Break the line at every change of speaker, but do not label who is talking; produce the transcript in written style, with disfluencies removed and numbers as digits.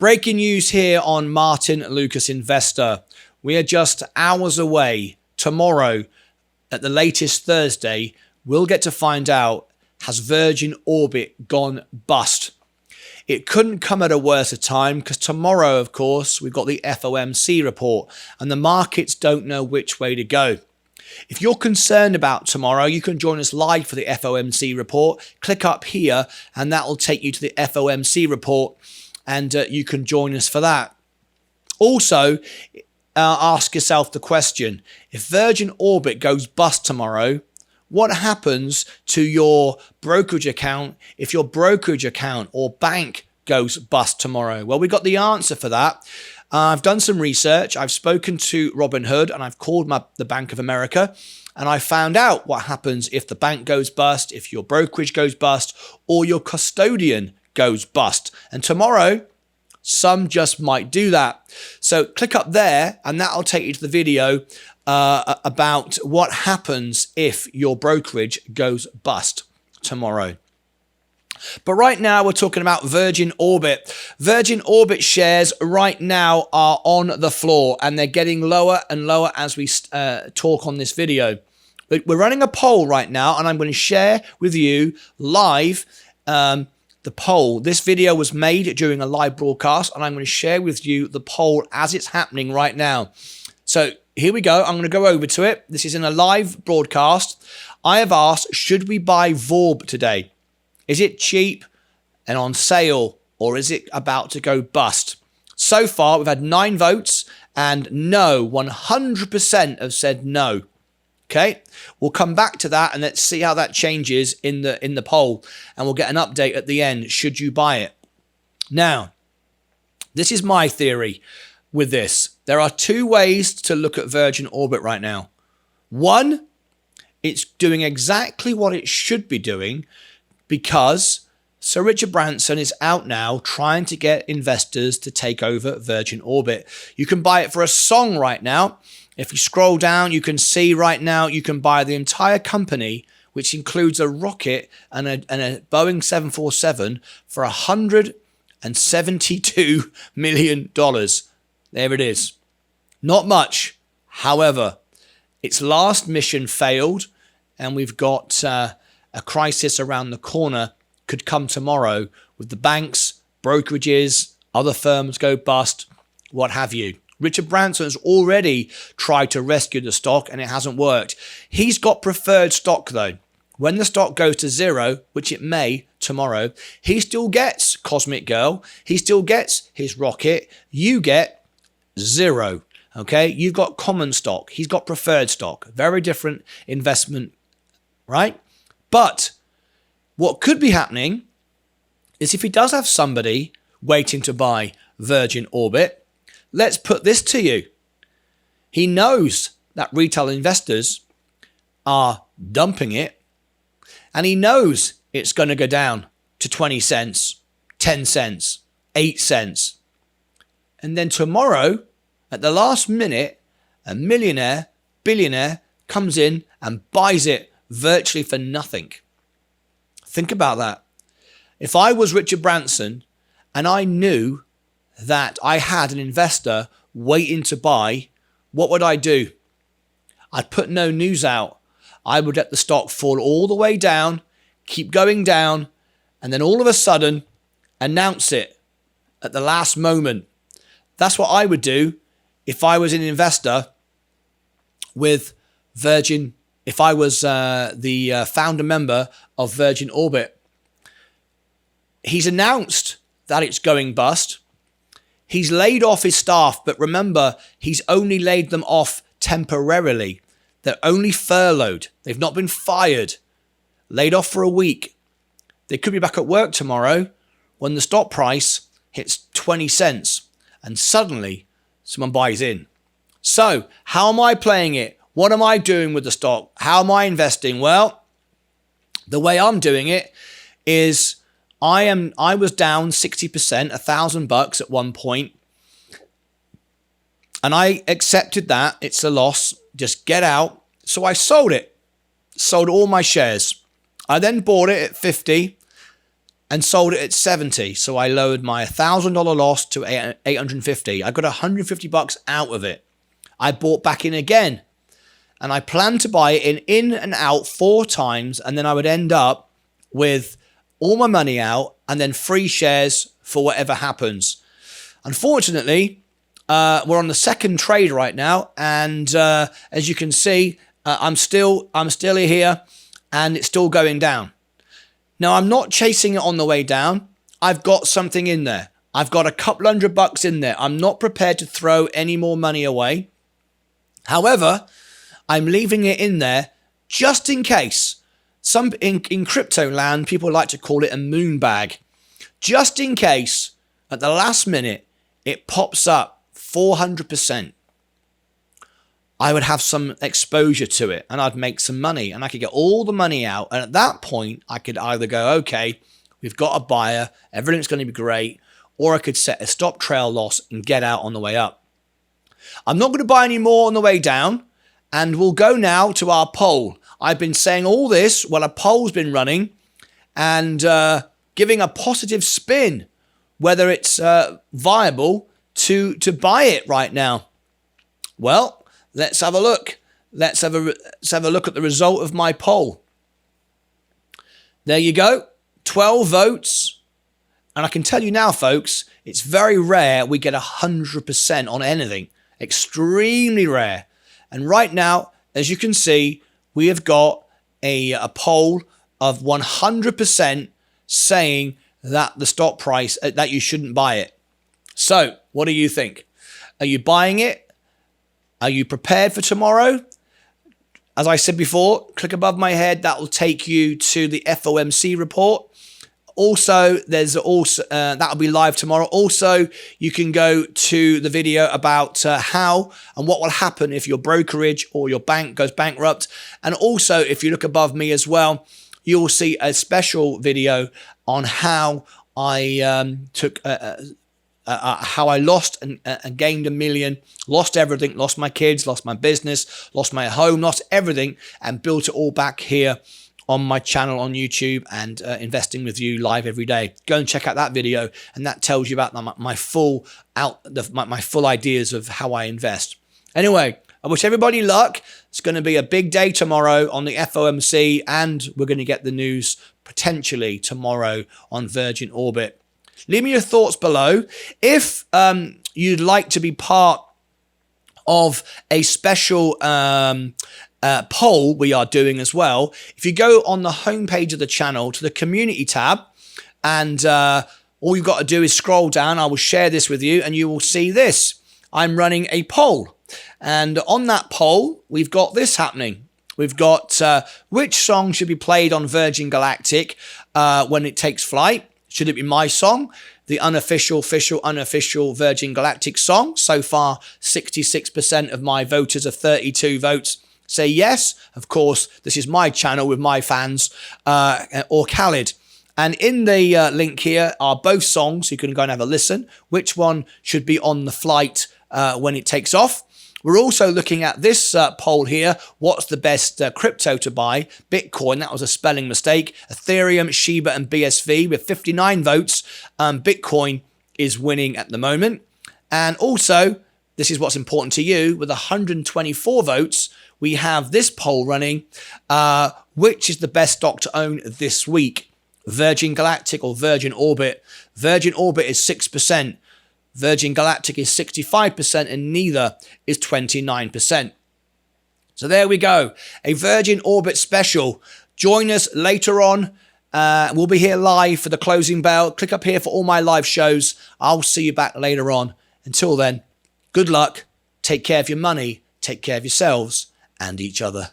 Breaking news here on Martin Lucas Investor. We are just hours away. Tomorrow, at the latest Thursday, we'll get to find out, has Virgin Orbit gone bust? It couldn't come at a worse time because tomorrow, of course, we've got the FOMC report and the markets don't know which way to go. If you're concerned about tomorrow, you can join us live for the FOMC report. Click up here and that will take you to the FOMC report and you can join us for that. Also, ask yourself the question, if Virgin Orbit goes bust tomorrow, what happens to your brokerage account if your brokerage account or bank goes bust tomorrow? Well, we got the answer for that. I've done some research. I've spoken to Robinhood and I've called the Bank of America and I found out what happens if the bank goes bust, if your brokerage goes bust, or your custodian goes bust. And tomorrow, some just might do that. So click up there and that'll take you to the video about what happens if your brokerage goes bust tomorrow. But right now we're talking about Virgin Orbit. Virgin Orbit shares right now are on the floor and they're getting lower and lower as we talk on this video. But we're running a poll right now and I'm going to share with you live the poll. This video was made during a live broadcast and I'm going to share with you the poll as it's happening right now. So here we go. I'm going to go over to it. This is in a live broadcast. I have asked, should we buy VORB today? Is it cheap and on sale or is it about to go bust? So far, we've had 9 votes and no, 100% have said no. Okay, we'll come back to that and let's see how that changes in the poll and we'll get an update at the end. Should you buy it? Now, this is my theory with this. There are 2 ways to look at Virgin Orbit right now. One, it's doing exactly what it should be doing because Sir Richard Branson is out now trying to get investors to take over Virgin Orbit. You can buy it for a song right now. If you scroll down, you can see right now you can buy the entire company, which includes a rocket and a Boeing 747 for $172 million. There it is. Not much. However, its last mission failed and we've got a crisis around the corner could come tomorrow with the banks, brokerages, other firms go bust, what have you. Richard Branson has already tried to rescue the stock and it hasn't worked. He's got preferred stock though. When the stock goes to 0, which it may tomorrow, he still gets Cosmic Girl. He still gets his rocket. You get 0. Okay, you've got common stock. He's got preferred stock. Very different investment, right? But what could be happening is if he does have somebody waiting to buy Virgin Orbit, let's put this to you. He knows that retail investors are dumping it and he knows it's going to go down to 20 cents, 10 cents, 8 cents. And then tomorrow, at the last minute, a millionaire, billionaire comes in and buys it virtually for nothing. Think about that. If I was Richard Branson and I knew that I had an investor waiting to buy, what would I do? I'd put no news out. I would let the stock fall all the way down, keep going down, and then all of a sudden announce it at the last moment. That's what I would do if I was an investor with Virgin, if I was the founder member of Virgin Orbit. He's announced that it's going bust. He's laid off his staff, but remember, he's only laid them off temporarily. They're only furloughed. They've not been fired. Laid off for a week. They could be back at work tomorrow when the stock price hits 20 cents and suddenly someone buys in. So how am I playing it? What am I doing with the stock? How am I investing? Well, the way I'm doing it is I was down 60%, $1,000 at one point. And I accepted that. It's a loss. Just get out. So I sold it. Sold all my shares. I then bought it at 50 and sold it at 70. So I lowered my $1,000 loss to 850. I got 150 bucks out of it. I bought back in again, and I planned to buy it in and out 4 times, and then I would end up with all my money out and then free shares for whatever happens. Unfortunately, we're on the second trade right now, and as you can see, I'm still here, and it's still going down. Now, I'm not chasing it on the way down. I've got something in there. I've got a couple $100 in there. I'm not prepared to throw any more money away. However, I'm leaving it in there just in case. In crypto land, people like to call it a moon bag. Just in case, at the last minute, it pops up 400%. I would have some exposure to it, and I'd make some money, and I could get all the money out. And at that point, I could either go, okay, we've got a buyer, everything's going to be great, or I could set a stop trail loss and get out on the way up. I'm not going to buy any more on the way down, and we'll go now to our poll. I've been saying all this while a poll's been running and giving a positive spin, whether it's viable to buy it right now. Well, let's have a look. Let's have a look at the result of my poll. There you go. 12 votes. And I can tell you now, folks, it's very rare we get 100% on anything. Extremely rare. And right now, as you can see, we have got a poll of 100% saying that the stock price, that you shouldn't buy it. So, what do you think? Are you buying it? Are you prepared for tomorrow? As I said before, click above my head. That will take you to the FOMC report. Also, that'll be live tomorrow. Also, you can go to the video about how and what will happen if your brokerage or your bank goes bankrupt. And also, if you look above me as well, you will see a special video on how I how I lost and gained $1 million, lost everything, lost my kids, lost my business, lost my home, lost everything, and built it all back here on my channel on YouTube and investing with you live every day. Go and check out that video, and that tells you about my full ideas of how I invest. Anyway, I wish everybody luck. It's going to be a big day tomorrow on the FOMC, and we're going to get the news potentially tomorrow on Virgin Orbit. Leave me your thoughts below. If you'd like to be part of a special poll we are doing as well, if you go on the homepage of the channel to the community tab, and all you've got to do is scroll down. I will share this with you, and you will see this. I'm running a poll, and on that poll, we've got this happening. We've got which song should be played on Virgin Galactic when it takes flight. Should it be my song, the unofficial Virgin Galactic song? So far, 66% of my voters of 32 votes say yes. Of course, this is my channel with my fans, or Khalid. And in the link here are both songs. You can go and have a listen. Which one should be on the flight when it takes off? We're also looking at this poll here. What's the best crypto to buy? Bitcoin, that was a spelling mistake. Ethereum, Shiba, and BSV with 59 votes. Bitcoin is winning at the moment. And also, this is what's important to you, with 124 votes, we have this poll running. Which is the best stock to own this week? Virgin Galactic or Virgin Orbit? Virgin Orbit is 6%. Virgin Galactic is 65%, and neither is 29%. So there we go. A Virgin Orbit special. Join us later on. We'll be here live for the closing bell. Click up here for all my live shows. I'll see you back later on. Until then, good luck. Take care of your money. Take care of yourselves and each other.